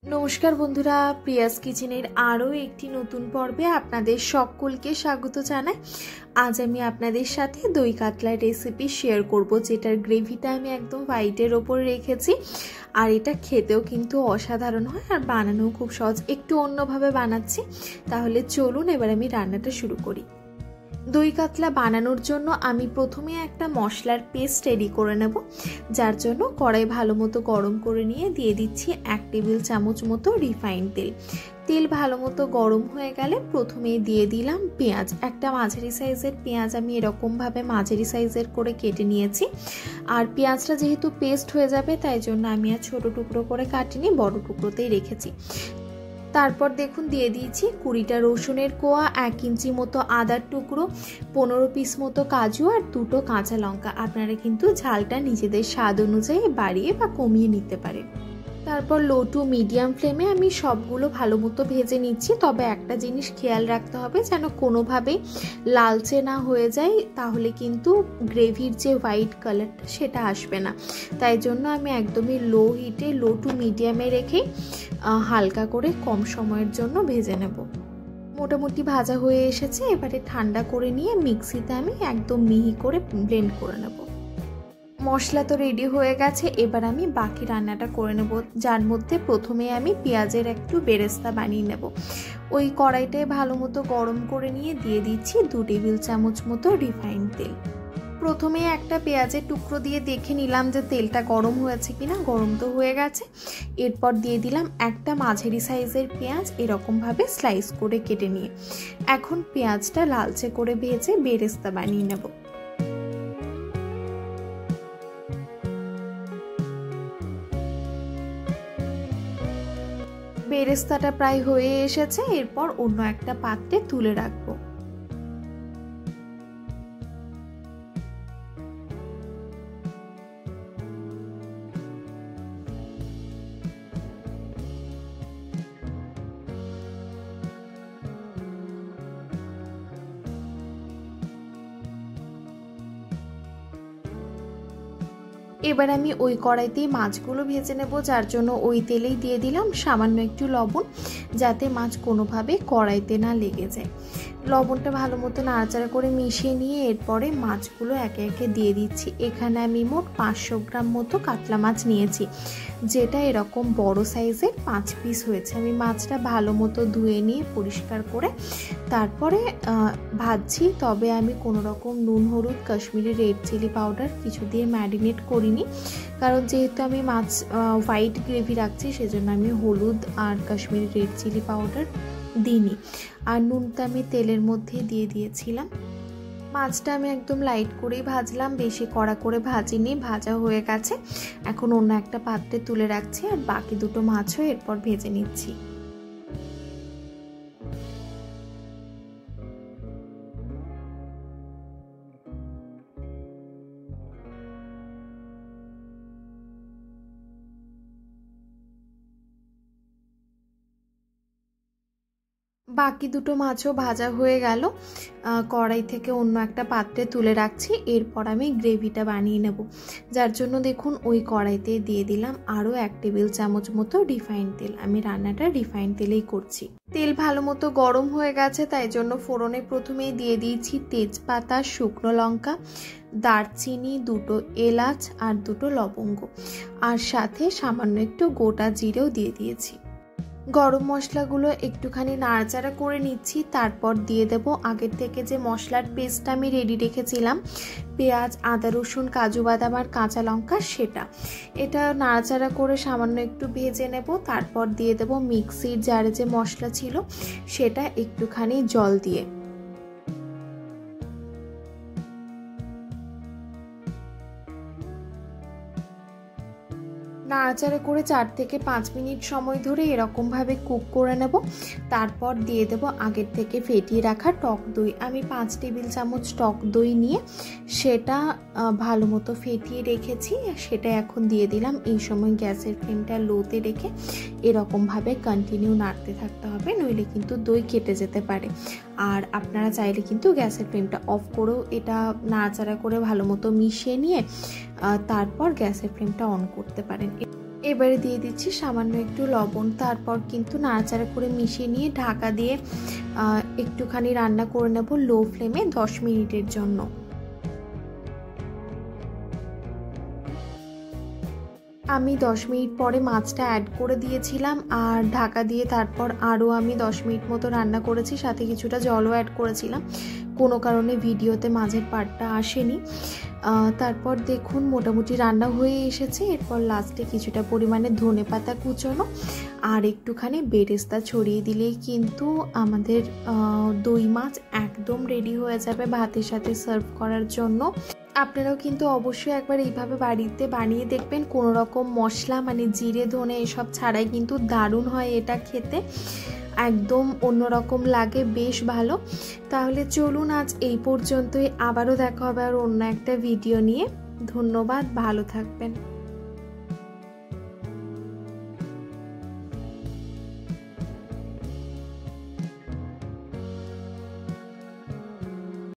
নমস্কার বন্ধুরা, প্রিয়াস কিচেনের আরও একটি নতুন পর্বে আপনাদের সকলকে স্বাগত জানাই। আজ আমি আপনাদের সাথে দই কাতলা রেসিপি শেয়ার করব, যেটার গ্রেভিটা আমি একদম হোয়াইটের ওপর রেখেছি। আর এটা খেতেও কিন্তু অসাধারণ হয় আর বানানোও খুব সহজ। একটু অন্যভাবে বানাচ্ছি, তাহলে চলুন এবার আমি রান্নাটা শুরু করি। দই কাতলা বানানোর জন্য আমি প্রথমে একটা মশলার পেস্ট রেডি করে নেব, যার জন্য কড়াই ভালো মতো গরম করে নিয়ে দিয়ে দিচ্ছি 1 টেবিল চামচ মতো রিফাইন্ড তেল। তেল ভালো মতো গরম হয়ে গেলে প্রথমেই দিয়ে দিলাম পেঁয়াজ। একটা মাঝারি সাইজের পেঁয়াজ আমি এরকমভাবে মাঝারি সাইজের করে কেটে নিয়েছি। আর পেঁয়াজটা যেহেতু পেস্ট হয়ে যাবে, তাই জন্য আমি আর ছোট টুকরো করে কাটিনি, বড় টুকরোতেই রেখেছি। তারপর দেখুন দিয়ে দিয়েছি 20টা রসুনের কোয়া, 1 ইঞ্চি মতো আদার টুকরো, 15 পিস মতো কাজু আর 2টো কাঁচা লঙ্কা। আপনারা কিন্তু ঝালটা নিজেদের স্বাদ অনুযায়ী বাড়িয়ে বা কমিয়ে নিতে পারেন। তারপর লো টু মিডিয়াম ফ্লেমে আমি সবগুলো ভালো মতো ভেজে নিচ্ছি। তবে একটা জিনিস খেয়াল রাখতে হবে, যেন কোনোভাবেই লালচে না হয়ে যায়, তাহলে কিন্তু গ্রেভির যে হোয়াইট কালারটা সেটা আসবে না। তাই জন্য আমি একদমই লো হিটে, লো টু মিডিয়ামে রেখে হালকা করে কম সময়ের জন্য ভেজে নেব। মোটামুটি ভাজা হয়ে এসেছে। এবারে ঠান্ডা করে নিয়ে মিক্সিতে আমি একদম মিহি করে ব্লেন্ড করে নেব। মশলা তো রেডি হয়ে গেছে, এবার আমি বাকি রান্নাটা করে নেব, যার মধ্যে প্রথমে আমি পেঁয়াজের একটু বেরেস্তা বানিয়ে নেব। ওই কড়াইটায় ভালো মতো গরম করে নিয়ে দিয়ে দিচ্ছি 2 টেবিল চামচ মতো রিফাইন্ড তেল। প্রথমে একটা পেঁয়াজের টুকরো দিয়ে দেখে নিলাম যে তেলটা গরম হয়েছে কিনা। গরম তো হয়ে গেছে। এরপর দিয়ে দিলাম একটা মাঝারি সাইজের পেঁয়াজ, এরকমভাবে স্লাইস করে কেটে নিয়ে এখন পেঁয়াজটা লালচে করে ভেজে বেরেস্তা বানিয়ে নেব। বেরেস্তাটা প্রায় হয়ে এসেছে। এরপর অন্য একটা পাত্রে তুলে রাখবো। এবার আমি ওই কড়াইতেই মাছগুলো ভেজে নেব, যার জন্য ওই তেলেই দিয়ে দিলাম সামান্য একটু লবণ, যাতে মাছ কোনোভাবে কড়াইতে না লেগে যায়। লবণটা ভালো মতো নাড়াচাড়া করে মিশিয়ে নিয়ে এরপরে মাছগুলো একে একে দিয়ে দিচ্ছি। এখানে আমি মোট 500 গ্রাম মতো কাতলা মাছ নিয়েছি, যেটা এরকম বড় সাইজের 5 পিস হয়েছে। আমি মাছটা ভালো মতো ধুয়ে নিয়ে পরিষ্কার করে তারপরে ভাজছি। তবে আমি কোনো রকম নুন, হলুদ, কাশ্মীরি রেড চিলি পাউডার কিছু দিয়ে ম্যারিনেট করিনি, কারণ যেহেতু আমি মাছ হোয়াইট গ্রেভি রাখছি, সেজন্য আমি হলুদ আর কাশ্মীরি রেড চিলি পাউডার দিইনি। আর নুনটা আমি তেলের মধ্যে দিয়ে দিয়েছিলাম। মাছটা আমি একদম লাইট করেই ভাজলাম, বেশি কড়া করে ভাজিনি। ভাজা হয়ে গেছে, এখন অন্য একটা পাত্রে তুলে রাখছি আর বাকি দুটো মাছও এরপর ভেজে নিচ্ছি। বাকি দুটো মাছও ভাজা হয়ে গেল। কড়াই থেকে অন্য একটা পাত্রে তুলে রাখছি। এরপর আমি গ্রেভিটা বানিয়ে নেব, যার জন্য দেখুন ওই কড়াইতে দিয়ে দিলাম আরও 1 টেবিল চামচ মতো রিফাইন্ড তেল। আমি রান্নাটা রিফাইন্ড তেলেই করছি। তেল ভালো মতো গরম হয়ে গেছে, তাই জন্য ফোড়নে প্রথমেই দিয়ে দিয়েছি তেজপাতা, শুকনো লঙ্কা, দারচিনি, 2টো এলাচ আর 2টো লবঙ্গ, আর সাথে সামান্য একটু গোটা জিরেও দিয়ে দিয়েছি। গরম মশলাগুলো একটুখানি নাড়াচাড়া করে নিচ্ছি। তারপর দিয়ে দেব আগের থেকে যে মশলার পেস্টটা আমি রেডি রেখেছিলাম, পেঁয়াজ, আদা, রসুন, কাজু বাদাম আর কাঁচা লঙ্কা, সেটা। এটা নাড়াচাড়া করে সামান্য একটু ভেজে নেব। তারপর দিয়ে দেব মিক্সির জারে যে মশলা ছিল সেটা, একটুখানি জল দিয়ে। নাড়াচাড়া করে 4 থেকে 5 মিনিট সময় ধরে এরকমভাবে কুক করে নেব। তারপর দিয়ে দেব আগের থেকে ফেটিয়ে রাখা টক দই। আমি 5 টেবিল চামচ টক দই নিয়ে সেটা ভালো মতো ফেটিয়ে রেখেছি, সেটা এখন দিয়ে দিলাম। এই সময় গ্যাসের ফ্লেমটা লোতে রেখে এরকমভাবে কন্টিনিউ নাড়তে থাকতে হবে, নইলে কিন্তু দই কেটে যেতে পারে। আর আপনারা চাইলে কিন্তু গ্যাসের ফ্লেমটা অফ করেও এটা নাড়াচাড়া করে ভালো মতো মিশিয়ে নিয়ে তারপর গ্যাসের ফ্লেমটা অন করতে পারেন। এবারে দিয়ে দিচ্ছি সামান্য একটু লবণ। তারপর কিন্তু নাড়াচাড়া করে মিশিয়ে নিয়ে ঢাকা দিয়ে একটুখানি রান্না করে নেব লো ফ্লেমে 10 মিনিটের জন্য। আমি 10 মিনিট পরে মাছটা অ্যাড করে দিয়েছিলাম আর ঢাকা দিয়ে তারপর আরও আমি 10 মিনিট মতো রান্না করেছি, সাথে কিছুটা জলও অ্যাড করেছিলাম। কোনো কারণে ভিডিওতে মাঝের পার্টটা আসেনি। তারপর দেখুন মোটামুটি রান্না হয়ে এসেছে। এরপর লাস্টে কিছুটা পরিমাণে ধনেপাতা কুচোনো আর একটুখানি বেরেস্তা ছড়িয়ে দিলেই কিন্তু আমাদের দই মাছ একদম রেডি হয়ে যাবে ভাতের সাথে সার্ভ করার জন্য। আপনারাও কিন্তু অবশ্যই একবার এইভাবে বাড়িতে বানিয়ে দেখবেন। কোনো রকম মশলা মানে জিরে ধনে এসব ছাড়াই কিন্তু দারুণ হয় এটা খেতে, একদম অন্যরকম লাগে, বেশ ভালো। তাহলে চলুন আজ এই পর্যন্তই, আবারও দেখা হবে আর অন্য একটা ভিডিও নিয়ে। ধন্যবাদ, ভালো থাকবেন।